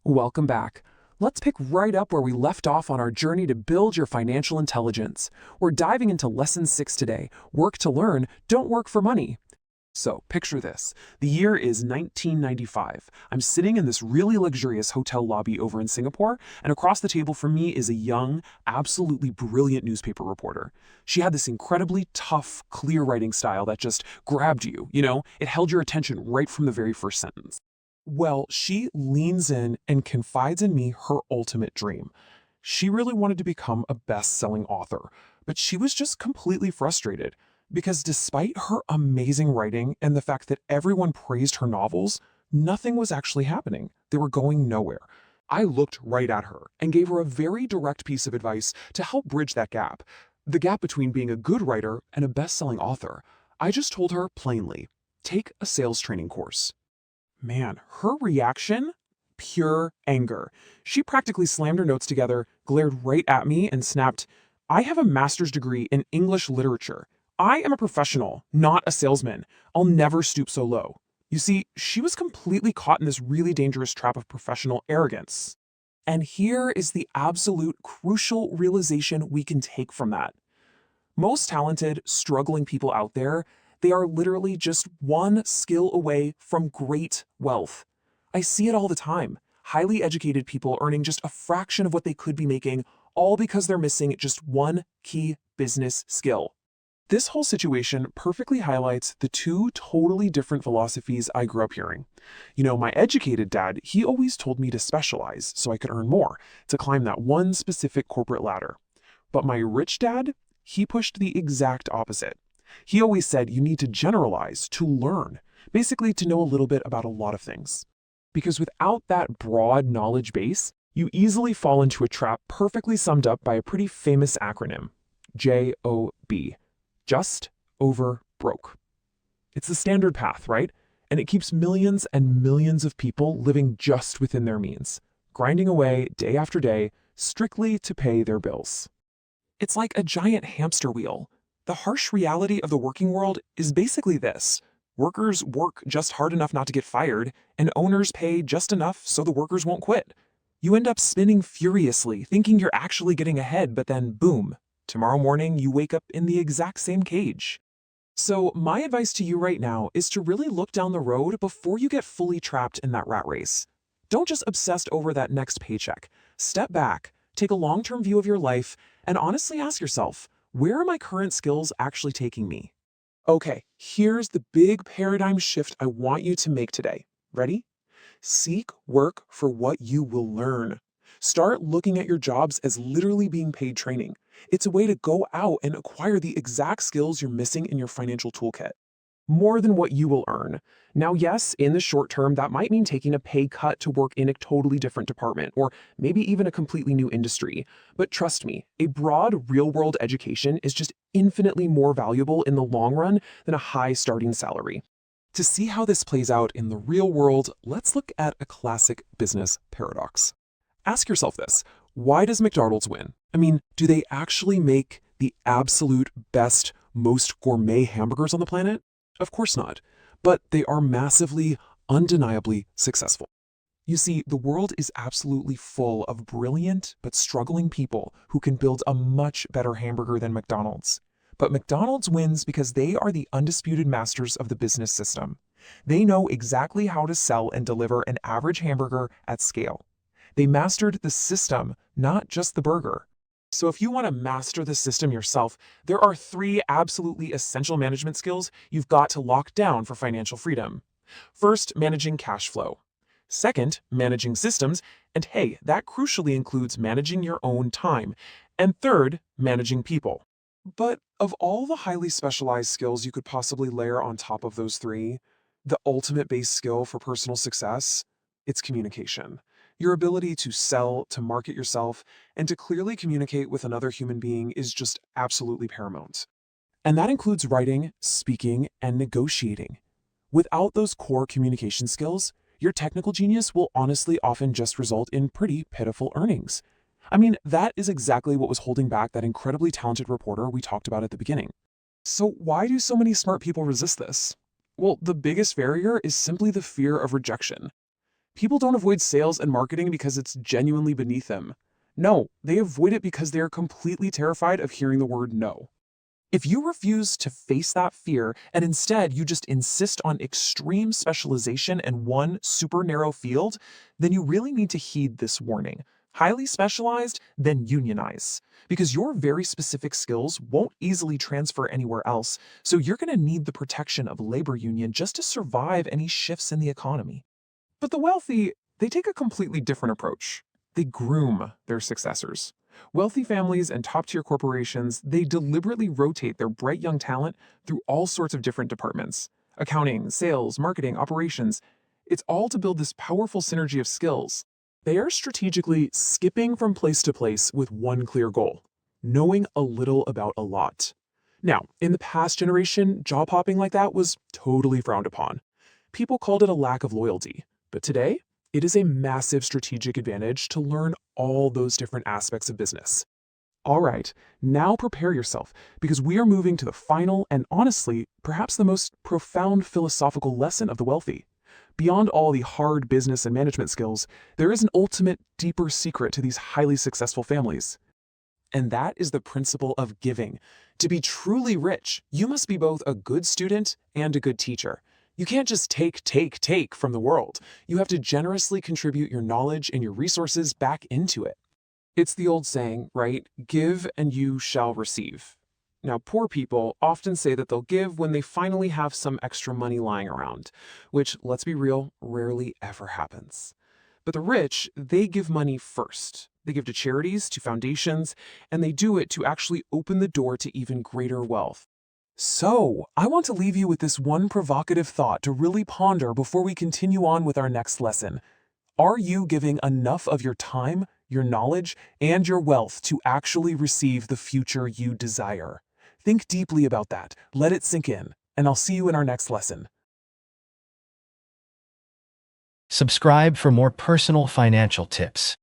Welcome back. Let's pick right up where we left off on our journey to build your financial intelligence. We're diving into Lesson 6 today, Work to Learn, Don't Work for Money. So, picture this. The year is 1995. I'm sitting in this really luxurious hotel lobby over in Singapore, and across the table from me is a young, absolutely brilliant newspaper reporter. She had this incredibly tough, clear writing style that just grabbed you, it held your attention right from the very first sentence. Well, she leans in and confides in me her ultimate dream. She really wanted to become a best-selling author, but she was just completely frustrated because despite her amazing writing and the fact that everyone praised her novels, nothing was actually happening. They were going nowhere. I looked right at her and gave her a very direct piece of advice to help bridge that gap, the gap between being a good writer and a best-selling author. I just told her plainly, take a sales training course. Man, her reaction? Pure anger. She practically slammed her notes together, glared right at me, and snapped, I have a master's degree in English literature. I am a professional, not a salesman. I'll never stoop so low. You see, she was completely caught in this really dangerous trap of professional arrogance. And here is the absolute crucial realization we can take from that. Most talented, struggling people out there, they are literally just one skill away from great wealth. I see it all the time. Highly educated people earning just a fraction of what they could be making, all because they're missing just one key business skill. This whole situation perfectly highlights the two totally different philosophies I grew up hearing. My educated dad, he always told me to specialize so I could earn more, to climb that one specific corporate ladder. But my rich dad, he pushed the exact opposite. He always said you need to generalize, to learn, basically to know a little bit about a lot of things. Because without that broad knowledge base, you easily fall into a trap perfectly summed up by a pretty famous acronym, JOB, just over broke. It's the standard path, right? And it keeps millions and millions of people living just within their means, grinding away day after day, strictly to pay their bills. It's like a giant hamster wheel. The harsh reality of the working world is basically this. Workers work just hard enough not to get fired, and owners pay just enough so the workers won't quit. You end up spinning furiously, thinking you're actually getting ahead, but then boom, tomorrow morning you wake up in the exact same cage. So my advice to you right now is to really look down the road before you get fully trapped in that rat race. Don't just obsess over that next paycheck. Step back, take a long-term view of your life, and honestly ask yourself, where are my current skills actually taking me? Okay, here's the big paradigm shift I want you to make today. Ready? Seek work for what you will learn. Start looking at your jobs as literally being paid training. It's a way to go out and acquire the exact skills you're missing in your financial toolkit. More than what you will earn. Now, yes, in the short term, that might mean taking a pay cut to work in a totally different department, or maybe even a completely new industry. But trust me, a broad real-world education is just infinitely more valuable in the long run than a high starting salary. To see how this plays out in the real world, let's look at a classic business paradox. Ask yourself this, why does McDonald's win? Do they actually make the absolute best, most gourmet hamburgers on the planet? Of course not, but they are massively, undeniably successful. You see, the world is absolutely full of brilliant but struggling people who can build a much better hamburger than McDonald's. But McDonald's wins because they are the undisputed masters of the business system. They know exactly how to sell and deliver an average hamburger at scale. They mastered the system, not just the burger. So if you want to master the system yourself, there are 3 absolutely essential management skills you've got to lock down for financial freedom. First, managing cash flow. Second, managing systems, and hey, that crucially includes managing your own time. And third, managing people. But of all the highly specialized skills you could possibly layer on top of those 3, the ultimate base skill for personal success, it's communication. Your ability to sell, to market yourself, and to clearly communicate with another human being is just absolutely paramount. And that includes writing, speaking, and negotiating. Without those core communication skills, your technical genius will honestly often just result in pretty pitiful earnings. That is exactly what was holding back that incredibly talented reporter we talked about at the beginning. So why do so many smart people resist this? Well, the biggest barrier is simply the fear of rejection. People don't avoid sales and marketing because it's genuinely beneath them. No, they avoid it because they are completely terrified of hearing the word no. If you refuse to face that fear and instead you just insist on extreme specialization in one super narrow field, then you really need to heed this warning. Highly specialized, then unionize. Because your very specific skills won't easily transfer anywhere else, so you're going to need the protection of a labor union just to survive any shifts in the economy. But the wealthy, they take a completely different approach. They groom their successors. Wealthy families and top-tier corporations, they deliberately rotate their bright young talent through all sorts of different departments. Accounting, sales, marketing, operations. It's all to build this powerful synergy of skills. They are strategically skipping from place to place with one clear goal: knowing a little about a lot. Now, in the past generation, job hopping like that was totally frowned upon. People called it a lack of loyalty. But today, it is a massive strategic advantage to learn all those different aspects of business. All right, now prepare yourself, because we are moving to the final and honestly, perhaps the most profound philosophical lesson of the wealthy. Beyond all the hard business and management skills, there is an ultimate, deeper secret to these highly successful families. And that is the principle of giving. To be truly rich, you must be both a good student and a good teacher. You can't just take from the world. You have to generously contribute your knowledge and your resources back into it. It's the old saying, right? Give and you shall receive. Now, poor people often say that they'll give when they finally have some extra money lying around, which, let's be real, rarely ever happens. But the rich, they give money first. They give to charities, to foundations, and they do it to actually open the door to even greater wealth. So, I want to leave you with this one provocative thought to really ponder before we continue on with our next lesson. Are you giving enough of your time, your knowledge, and your wealth to actually receive the future you desire? Think deeply about that, let it sink in, and I'll see you in our next lesson. Subscribe for more personal financial tips.